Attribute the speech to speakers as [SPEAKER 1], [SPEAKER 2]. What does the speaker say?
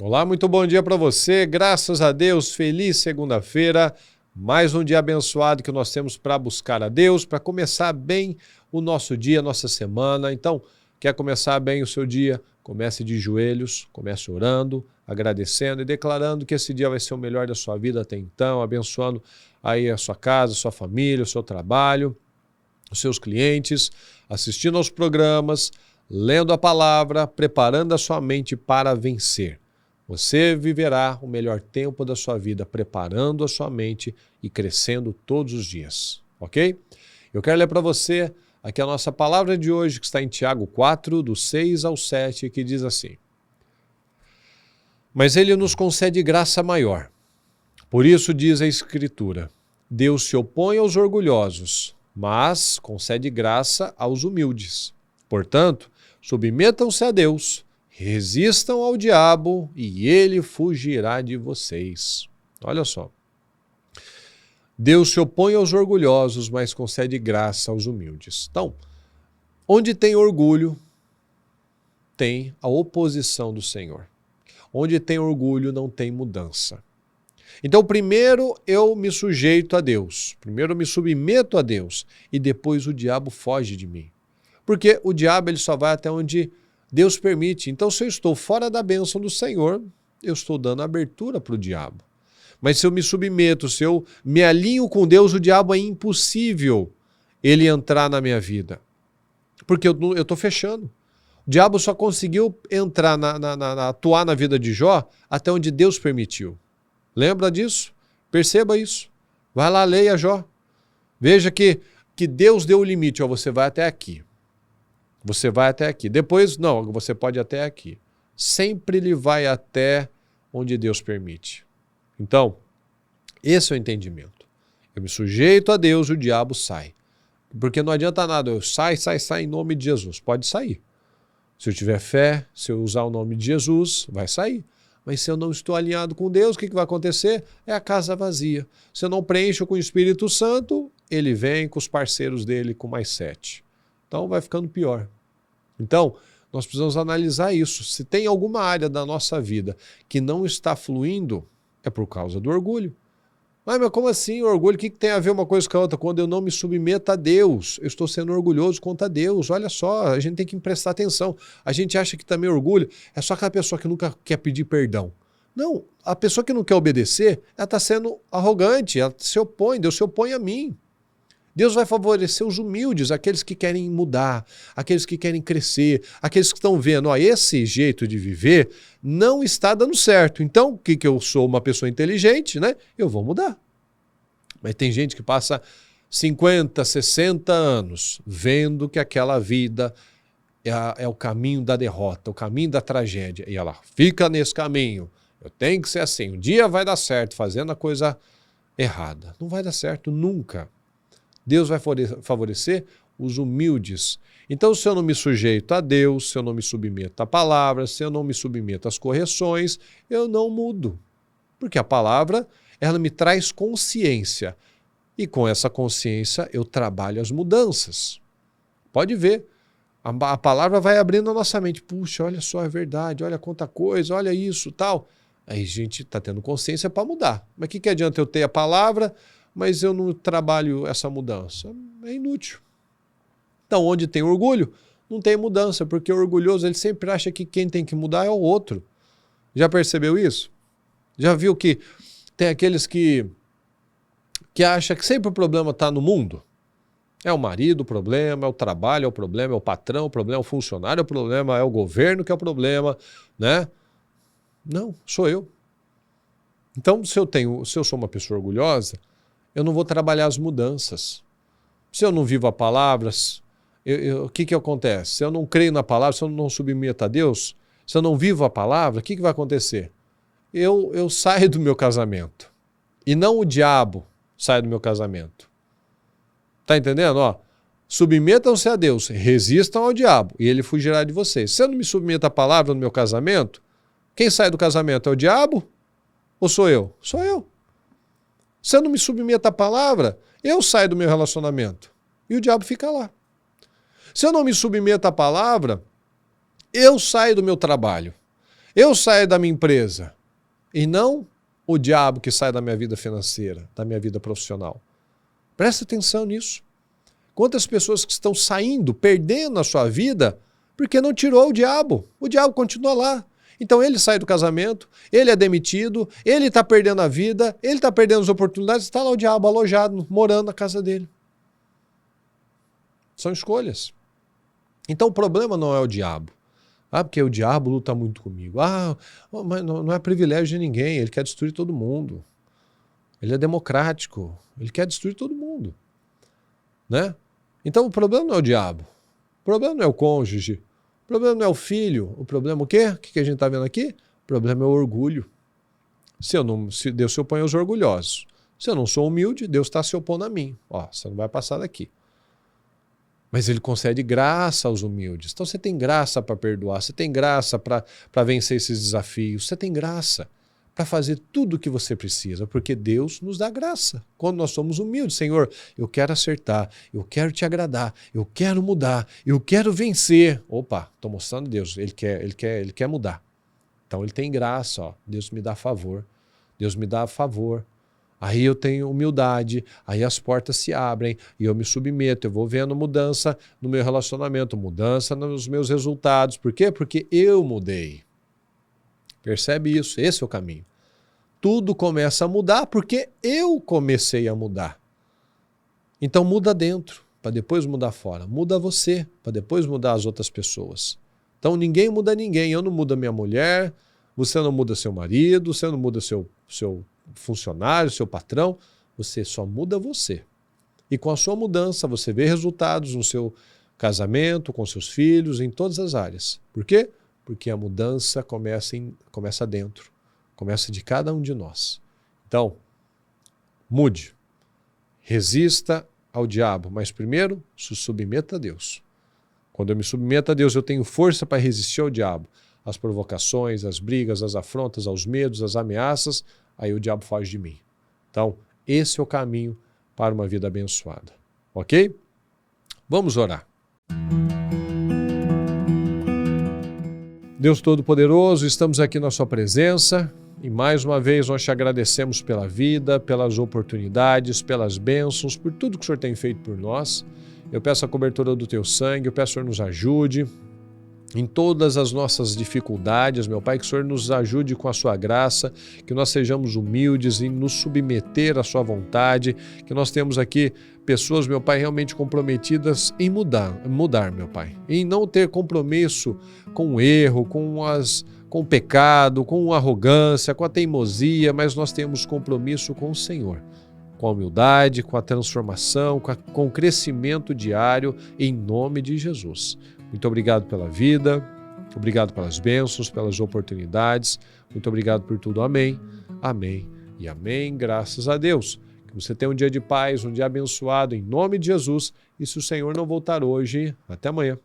[SPEAKER 1] Olá, muito bom dia para você, graças a Deus, feliz segunda-feira, mais um dia abençoado que nós temos para buscar a Deus, para começar bem o nosso dia, a nossa semana. Então, quer começar bem o seu dia? Comece de joelhos, comece orando, agradecendo e declarando que esse dia vai ser o melhor da sua vida até então, abençoando aí a sua casa, a sua família, o seu trabalho, os seus clientes, assistindo aos programas, lendo a palavra, preparando a sua mente para vencer. Você viverá o melhor tempo da sua vida preparando a sua mente e crescendo todos os dias, ok? Eu quero ler para você aqui a nossa palavra de hoje, que está em Tiago 4, do 6 ao 7, que diz assim: Mas ele nos concede graça maior. Por isso diz a Escritura, Deus se opõe aos orgulhosos, mas concede graça aos humildes. Portanto, submetam-se a Deus, resistam ao diabo e ele fugirá de vocês. Olha só. Deus se opõe aos orgulhosos, mas concede graça aos humildes. Então, onde tem orgulho, tem a oposição do Senhor. Onde tem orgulho, não tem mudança. Então, primeiro eu me sujeito a Deus, primeiro eu me submeto a Deus e depois o diabo foge de mim. Porque o diabo ele só vai até onde Deus permite. Então, se eu estou fora da bênção do Senhor, eu estou dando abertura para o diabo. Mas se eu me submeto, se eu me alinho com Deus, o diabo é impossível ele entrar na minha vida. Porque eu estou fechando. O diabo só conseguiu entrar, atuar na vida de Jó até onde Deus permitiu. Lembra disso? Perceba isso. Vai lá, leia Jó. Veja que Deus deu o limite. Ó, você vai até aqui. Você vai até aqui. Depois, não, você pode ir até aqui. Sempre ele vai até onde Deus permite. Então, esse é o entendimento. Eu me sujeito a Deus, o diabo sai. Porque não adianta nada, eu sai em nome de Jesus. Pode sair. Se eu tiver fé, se eu usar o nome de Jesus, vai sair. Mas se eu não estou alinhado com Deus, o que vai acontecer? É a casa vazia. Se eu não preencho com o Espírito Santo, ele vem com os parceiros dele com mais 7. Então vai ficando pior. Então, nós precisamos analisar isso. Se tem alguma área da nossa vida que não está fluindo, é por causa do orgulho. Mas como assim orgulho? O que tem a ver uma coisa com a outra? Quando eu não me submeto a Deus, eu estou sendo orgulhoso contra Deus. Olha só, a gente tem que prestar atenção. A gente acha que também orgulho é só aquela pessoa que nunca quer pedir perdão. Não, a pessoa que não quer obedecer, ela está sendo arrogante, ela se opõe, Deus se opõe a mim. Deus vai favorecer os humildes, aqueles que querem mudar, aqueles que querem crescer, aqueles que estão vendo, ó, esse jeito de viver não está dando certo. Então, o que eu sou uma pessoa inteligente, né? Eu vou mudar. Mas tem gente que passa 50, 60 anos vendo que aquela vida é o caminho da derrota, o caminho da tragédia. E ela fica nesse caminho. Eu tenho que ser assim, um dia vai dar certo, fazendo a coisa errada. Não vai dar certo nunca. Deus vai favorecer os humildes. Então, se eu não me sujeito a Deus, se eu não me submeto à palavra, se eu não me submeto às correções, eu não mudo. Porque a palavra, ela me traz consciência. E com essa consciência, eu trabalho as mudanças. Pode ver. A palavra vai abrindo a nossa mente. Puxa, olha só, é verdade, olha quanta coisa, olha isso, tal. Aí a gente está tendo consciência para mudar. Mas o que adianta eu ter a palavra, mas eu não trabalho essa mudança? É inútil. Então, onde tem orgulho, não tem mudança, porque o orgulhoso ele sempre acha que quem tem que mudar é o outro. Já percebeu isso? Já viu que tem aqueles que acham que sempre o problema está no mundo? É o marido o problema, é o trabalho é o problema, é o patrão o problema, é o funcionário o problema, é o governo que é o problema, né? Não, sou eu. Então, se eu sou uma pessoa orgulhosa, eu não vou trabalhar as mudanças. Se eu não vivo a palavra, o que acontece? Se eu não creio na palavra, se eu não submeto a Deus, se eu não vivo a palavra, o que vai acontecer? Eu saio do meu casamento. E não o diabo sai do meu casamento. Tá entendendo? Ó, submetam-se a Deus, resistam ao diabo e ele fugirá de vocês. Se eu não me submeto à palavra no meu casamento, quem sai do casamento é o diabo ou sou eu? Sou eu. Se eu não me submeto à palavra, eu saio do meu relacionamento e o diabo fica lá. Se eu não me submeto à palavra, eu saio do meu trabalho. Eu saio da minha empresa e não o diabo que sai da minha vida financeira, da minha vida profissional. Presta atenção nisso. Quantas pessoas que estão saindo, perdendo a sua vida, porque não tirou o diabo. O diabo continua lá. Então ele sai do casamento, ele é demitido, ele está perdendo a vida, ele está perdendo as oportunidades, está lá o diabo alojado, morando na casa dele. São escolhas. Então o problema não é o diabo. Porque o diabo luta muito comigo. Mas não é privilégio de ninguém, ele quer destruir todo mundo. Ele é democrático, ele quer destruir todo mundo. Né? Então o problema não é o diabo, o problema não é o cônjuge, o problema não é o filho, o problema é o quê? O que a gente está vendo aqui? O problema é o orgulho. Se Deus se opõe aos orgulhosos. Se eu não sou humilde, Deus está se opondo a mim. Você não vai passar daqui. Mas ele concede graça aos humildes. Então você tem graça para perdoar, você tem graça para vencer esses desafios, você tem graça para fazer tudo o que você precisa, porque Deus nos dá graça. Quando nós somos humildes, Senhor, eu quero acertar, eu quero te agradar, eu quero mudar, eu quero vencer. Opa, estou mostrando Deus, ele quer mudar. Então ele tem graça, Deus me dá favor, Deus me dá favor. Aí eu tenho humildade, aí as portas se abrem e eu me submeto, eu vou vendo mudança no meu relacionamento, mudança nos meus resultados. Por quê? Porque eu mudei. Percebe isso? Esse é o caminho. Tudo começa a mudar porque eu comecei a mudar. Então muda dentro, para depois mudar fora. Muda você, para depois mudar as outras pessoas. Então ninguém muda ninguém. Eu não mudo a minha mulher, você não muda seu marido, você não muda seu funcionário, seu patrão. Você só muda você. E com a sua mudança você vê resultados no seu casamento, com seus filhos, em todas as áreas. Por quê? Porque a mudança começa dentro, começa de cada um de nós. Então, mude, resista ao diabo, mas primeiro se submeta a Deus. Quando eu me submeto a Deus, eu tenho força para resistir ao diabo, às provocações, às brigas, às afrontas, aos medos, às ameaças, aí o diabo foge de mim. Então, esse é o caminho para uma vida abençoada. Ok? Vamos orar. Deus Todo-Poderoso, estamos aqui na sua presença e mais uma vez nós te agradecemos pela vida, pelas oportunidades, pelas bênçãos, por tudo que o Senhor tem feito por nós. Eu peço a cobertura do teu sangue, eu peço que o Senhor nos ajude em todas as nossas dificuldades, meu Pai, que o Senhor nos ajude com a sua graça, que nós sejamos humildes em nos submeter à sua vontade, que nós temos aqui pessoas, meu Pai, realmente comprometidas em mudar, meu Pai, em não ter compromisso com o erro, com o pecado, com a arrogância, com a teimosia, mas nós temos compromisso com o Senhor, com a humildade, com a transformação, com o crescimento diário, em nome de Jesus. Muito obrigado pela vida, obrigado pelas bênçãos, pelas oportunidades, muito obrigado por tudo. Amém, amém e amém. Graças a Deus. Que você tenha um dia de paz, um dia abençoado, em nome de Jesus. E se o Senhor não voltar hoje, até amanhã.